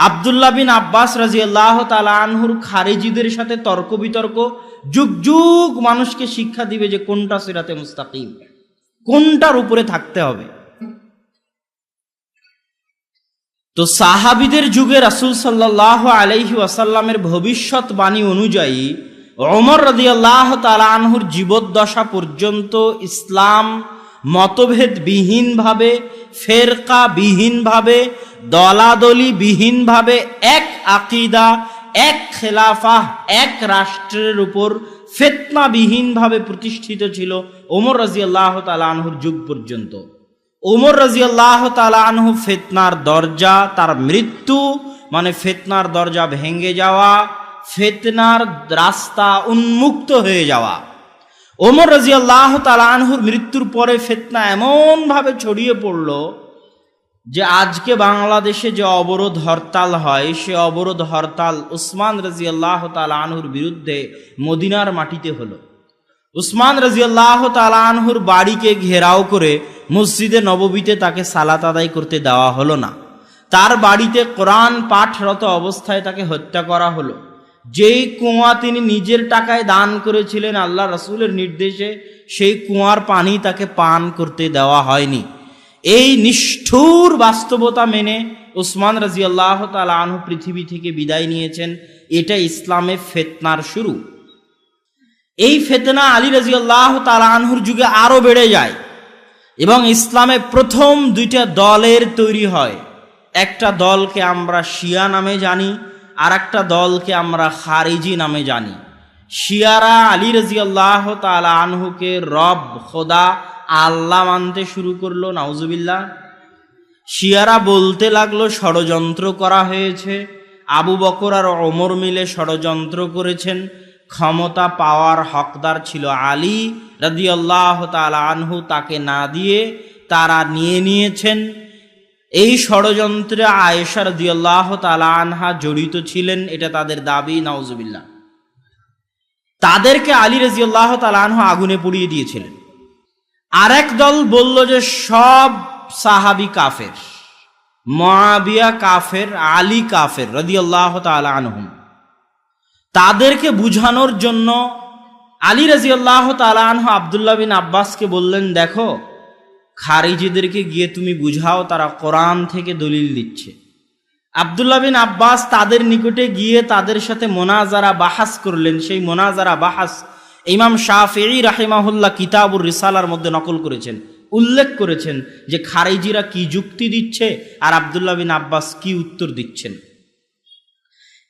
আব্দুল্লাহ বিন আব্বাস রাদিয়াল্লাহু তাআলা আনহুর খারিজিদের সাথে তর্ক বিতর্ক, যুগ যুগ মানুষকে শিক্ষা দিবে যে কোনটা সিরাতে মুস্তাকিম, কোনটার উপরে থাকতে হবে। তো সাহাবীদের যুগে রাসূল সাল্লাল্লাহু আলাইহি ওয়াসাল্লামের ভবিষ্যৎবাণী অনুযায়ী ওমর রাদিয়াল্লাহু তাআলা আনহুর জীবদ্দশা পর্যন্ত ইসলাম মতভেদবিহীনভাবে, ফেরকাবিহীনভাবে, দলাদলিবিহীনভাবে এক আকীদা, এক খেলাফা, এক রাষ্ট্রের উপর ফিতনাবিহীনভাবে প্রতিষ্ঠিত ছিল ওমর রাদিয়াল্লাহু তাআলা আনহুর যুগ পর্যন্ত। ওমর রাদিয়াল্লাহু তাআলা আনহু ফিতনার দরজা, তার মৃত্যু মানে ফিতনার দরজা ভেঙে যাওয়া, ফিতনার রাস্তা উন্মুক্ত হয়ে যাওয়া। ওমর রাদিয়াল্লাহু তাআলা আনহুর মৃত্যুর পরে ফিতনা এমনভাবে ছড়িয়ে পড়ল যে আজকে বাংলাদেশে যে অবরোধ হরতাল হয়, সে অবরোধ হরতাল উসমান রাদিয়াল্লাহু তাআলা আনহুর বিরুদ্ধে মদিনার মাটিতে হলো। উসমান রাদিয়াল্লাহু তাআলা আনহুর বাড়িকে ঘেরাও করে মসজিদে নববীতে তাকে সালাত আদায় করতে দেওয়া হলো না। তার বাড়িতে কোরআন পাঠরত অবস্থায় তাকে হত্যা করা হলো। যেই কুয়া তিনি নিজের টাকায় দান করেছিলেন আল্লাহ রাসূলের নির্দেশে, সেই কুয়ার পানি তাকে পান করতে দেওয়া হয়নি। এই নিষ্ঠুর বাস্তবতা মেনে উসমান রাদিয়াল্লাহু তাআলা আনহু পৃথিবী থেকে বিদায় নিয়েছেন। এটা ইসলামে ফিতনার শুরু। এই ফিতনা আলী রাদিয়াল্লাহু তাআলা আনহুর যুগে আরো বেড়ে যায় এবং ইসলামে প্রথম দুইটা দলের তৈরি হয়। একটা দলকে আমরা শিয়া নামে জানি, আর একটা দলকে আমরা খারিজি নামে জানি। শিয়ারা আলী রাদিয়াল্লাহু তাআলা আনহুকে রব, খোদা, আল্লাহ মানতে শুরু করলো, নাউজুবিল্লাহ। শিয়ারা বলতে লাগলো ষড়যন্ত্র করা হয়েছে, আবু বকর আর ওমর মিলে ষড়যন্ত্র করেছেন, ক্ষমতা পাওয়ার হকদার ছিল আলী রাদিয়াল্লাহু তাআলা আনহু, তাকে না দিয়ে তারা নিয়ে নিয়েছেন। এই ষড়যন্ত্রে আয়েশা রাদিয়াল্লাহু তাআলা আনহা জড়িত ছিলেন, এটা তাদের দাবি, নাউজুবিল্লাহ। তাদেরকে আলী রাদিয়াল্লাহু তাআলা আনহু আগুনে পুড়িয়ে দিয়েছিলেন। আরেক দল বলল যে সব সাহাবী কাফের, মুআবিয়া কাফের, আলী কাফের রাদিয়াল্লাহু তাআলা আনহুম। তাদেরকে বুঝানোর জন্য আলী রাদিয়াল্লাহু তাআলা আনহু আব্দুল্লাহ বিন আব্বাসকে বললেন, দেখো খারিজিদেরকে গিয়ে তুমি বুঝাও, তারা কোরআন থেকে দলিল দিচ্ছে। আব্দুল্লাহ বিন আব্বাস তাদের নিকটে গিয়ে তাদের সাথে মোনাজারা বাহাস করলেন। সেই মোনাজারা বাহাস ইমাম শাফিঈ রাহিমাহুল্লাহ কিতাবুর রিসালার মধ্যে নকল করেছেন, উল্লেখ করেছেন যে খারিজিরা কি যুক্তি দিচ্ছে আর আব্দুল্লাহ বিন আব্বাস কি উত্তর দিচ্ছেন।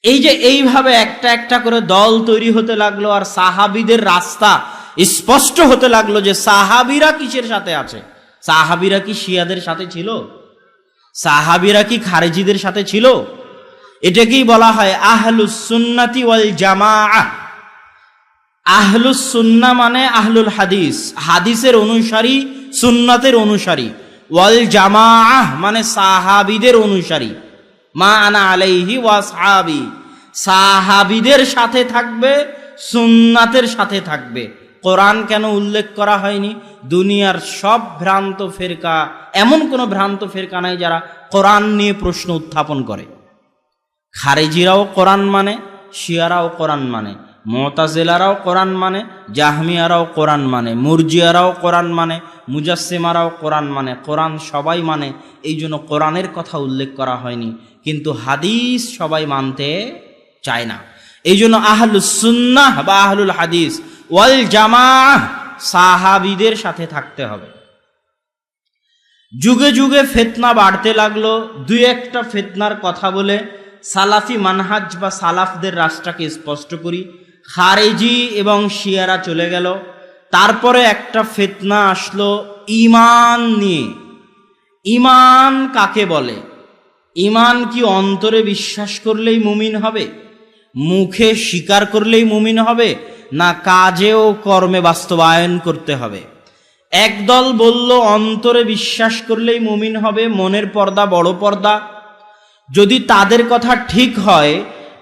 এই যে এইভাবে একটা একটা করে দল তৈরি হতে লাগলো আর সাহাবীদের রাস্তা স্পষ্ট হতে লাগলো যে সাহাবীরা কিসের সাথে আছে। সাহাবীরা কি শিয়াদের সাথে ছিল? সাহাবীরা কি খারিজিদের সাথে ছিল? এটাকেই বলা হয় আহলুস সুন্নাতি ওয়াল জামাআহ। আহলুস সুন্নাহ মানে আহলুল হাদিস, হাদিসের অনুসারী, সুন্নাতের অনুসারী। ওয়াল জামাআহ মানে সাহাবীদের অনুসারী। মা আনা আলাইহি ওয়া আসহাবি, সাহাবীদের সাথে থাকবে, সুন্নাতের সাথে থাকবে। কোরআন কেন উল্লেখ করা হয়নি? দুনিয়ার সব ভ্রান্ত ফেরকা, এমন কোন ভ্রান্ত ফেরকা নাই যারা কোরআন নিয়ে প্রশ্ন উত্থাপন করে। খারিজিরাও কোরআন মানে, শিয়ারাও কোরআন মানে, মুতাজিলারাও কোরআন মানে, জাহমিয়ারাও কোরআন মানে, মুরজিয়ারাও কোরআন মানে, মুজাসসিমারাও কোরআন মানে। কোরআন সবাই মানে, এই জন্য কোরআনের কথা উল্লেখ করা হয়নি। কিন্তু হাদিস সবাই মানতে চায় না। এই জন্য আহলুস সুন্নাহ বা আহলুল হাদিস ওয়াল জামাআহ, সাহাবীদের সাথে থাকতে হবে। যুগে যুগে ফিতনা বাড়তে লাগলো। দুই একটা ফিতনার কথা বলে সালাফি মানহাজ বা সালাফদের রাস্তাকে স্পষ্ট করি। খারিজি এবং শিয়ারা চলে গেল। তারপরে একটা ফিতনা আসলো ঈমান নিয়ে। ঈমান কাকে বলে? ঈমান কি অন্তরে বিশ্বাস করলেই মুমিন হবে, মুখে স্বীকার করলেই মুমিন হবে, না কাজে ও কর্মে বাস্তবায়ন করতে হবে? একদল বলল অন্তরে বিশ্বাস করলেই মুমিন হবে, মনের পর্দা বড় পর্দা। যদি তাদের কথা ঠিক হয়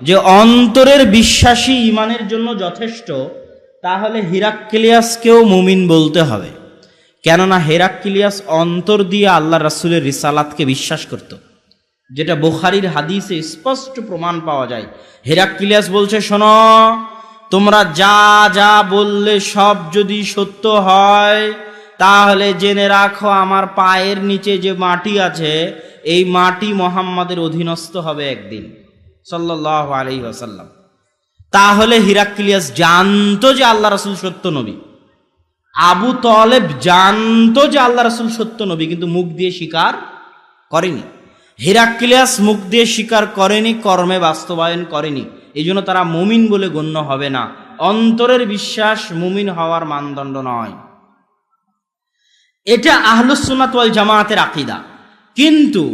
যে অন্তরের বিশ্বাসী ঈমানের জন্য যথেষ্ট, তাহলে হিরাক্লিয়াসকেও মুমিন বলতে হবে। কেননা হিরাক্লিয়াস অন্তর দিয়ে আল্লাহ রাসূলের রিসালাতকে বিশ্বাস করত। যেটা বুখারীর হাদিসে স্পষ্ট প্রমাণ পাওয়া যায়। হেরাক্লিয়াস বলছে, শোনো, তোমরা যা যা বললে সব যদি সত্য হয় তাহলে জেনে রাখো আমার পায়ের নিচে যে মাটি আছে এই মাটি মুহাম্মাদের অধীনস্থ হবে একদিন, সাল্লাল্লাহু আলাইহি ওয়াসাল্লাম। তাহলে হিরাক্লিয়াস জানতো যে আল্লাহ রাসূল সত্য নবী, আবু তলেব জানতো যে আল্লাহ রাসূল সত্য নবী, কিন্তু মুখ দিয়ে স্বীকার করেনি। হিরাক্লিয়াস মুখ দিয়ে স্বীকার করেনি, কর্মে বাস্তবায়ন করেনি, এই জন্য তারা মুমিন বলে গণ্য হবে না। অন্তরের বিশ্বাস মুমিন হওয়ার মানদণ্ড নয়। এটা আহলুস সুন্নাত ওয়াল জামায়াতের আকীদা। কিন্তু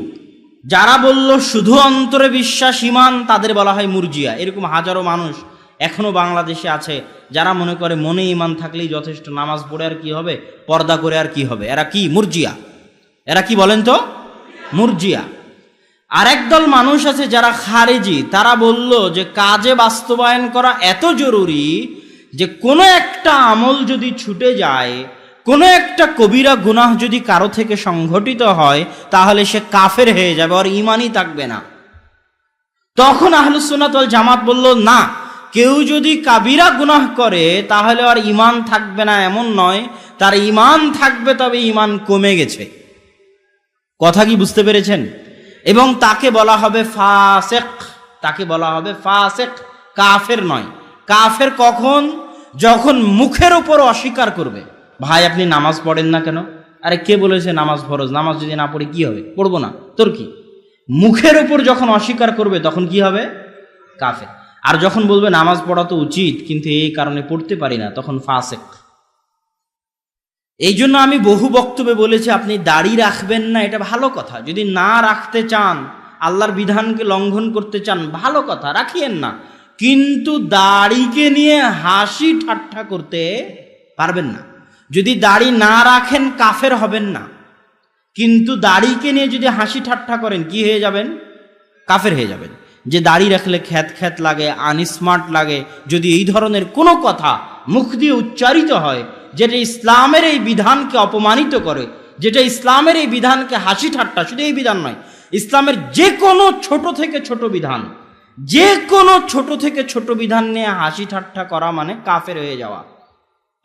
যারা বলল শুধু অন্তরে বিশ্বাস ঈমান, তাদের বলা হয় মুরজিয়া। এরকম হাজারো মানুষ এখনো বাংলাদেশে আছে যারা মনে করে মনে ঈমান থাকলেই যথেষ্ট, নামাজ পড়ে আর কি হবে, পর্দা করে আর কি হবে। এরা কি? মুরজিয়া। এরা কি বলেন তো? মুরজিয়া। আরেক দল মানুষ আছে যারা খারেজি, তারা বলল যে কাজে বাস্তবায়ন করা এত জরুরি যে কোনো একটা আমল যদি ছুটে যায়, কোনো একটা কবিরা গুনাহ যদি কারো থেকে সংঘটিত হয়, তাহলে সে কাফের হয়ে যাবে, আর ঈমানই থাকবে না। তখন আহলুস সুন্নাত ওয়াল জামাত বলল, না, কেউ যদি কাবিরা গুনাহ করে তাহলে আর ঈমান থাকবে না এমন নয়, তার ঈমান থাকবে, তবে ঈমান কমে গেছে। কথা কি বুঝতে পেরেছেন? এবং তাকে বলা হবে ফাসিক, তাকে বলা হবে ফাসিক, কাফের নয়। কাফের কখন? যখন মুখের উপর অস্বীকার করবে। ভাই আপনি নামাজ পড়েন না কেন? আরে কে বলেছে নামাজ ফরজ? নামাজ যদি না পড়ি কি হবে? পড়বো না, তোর কি? মুখের উপর যখন অস্বীকার করবে তখন কি হবে? কাফের। আর যখন বলবে নামাজ পড়া তো উচিত কিন্তু এই কারণে পড়তে পারি না, তখন ফাসিক। এই জন্য আমি বহু বক্তব্যে বলেছি, আপনি দাড়ি রাখবেন না, এটা ভালো কথা। যদি না রাখতে চান, আল্লাহর বিধানকে লঙ্ঘন করতে চান, ভালো কথা, রাখিয়েন না। কিন্তু দাড়িকে নিয়ে হাসি ঠাট্টা করতে পারবেন না। যদি দাড়ি না রাখেন কাফের হবেন না, কিন্তু দাড়িকে নিয়ে যদি হাসি ঠাট্টা করেন কি হয়ে যাবেন? কাফের হয়ে যাবেন। যে দাড়ি রাখলে খ্যাত খ্যাত লাগে, আনস্মার্ট লাগে, যদি এই ধরনের কোনো কথা মুখ দিয়ে উচ্চারিত হয় যেটা ইসলামের এই বিধানকে অপমানিত করে, যেটা ইসলামের এই বিধানকে হাসি ঠাট্টা, শুধু এই বিধান নয়, ইসলামের যে কোনো ছোট থেকে ছোট বিধান, যে কোনো ছোট থেকে ছোট বিধান নিয়ে হাসি ঠাট্টা করা মানে কাফের হয়ে যাওয়া।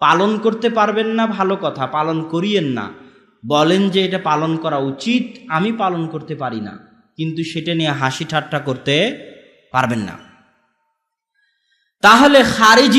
পালন করতে পারবেন না, ভালো কথা, পালন করিয়েন না। বলেন যে এটা পালন করা উচিত, আমি পালন করতে পারি না, কিন্তু সেটা নিয়ে হাসি ঠাট্টা করতে পারবেন না। তাহলে খারিজি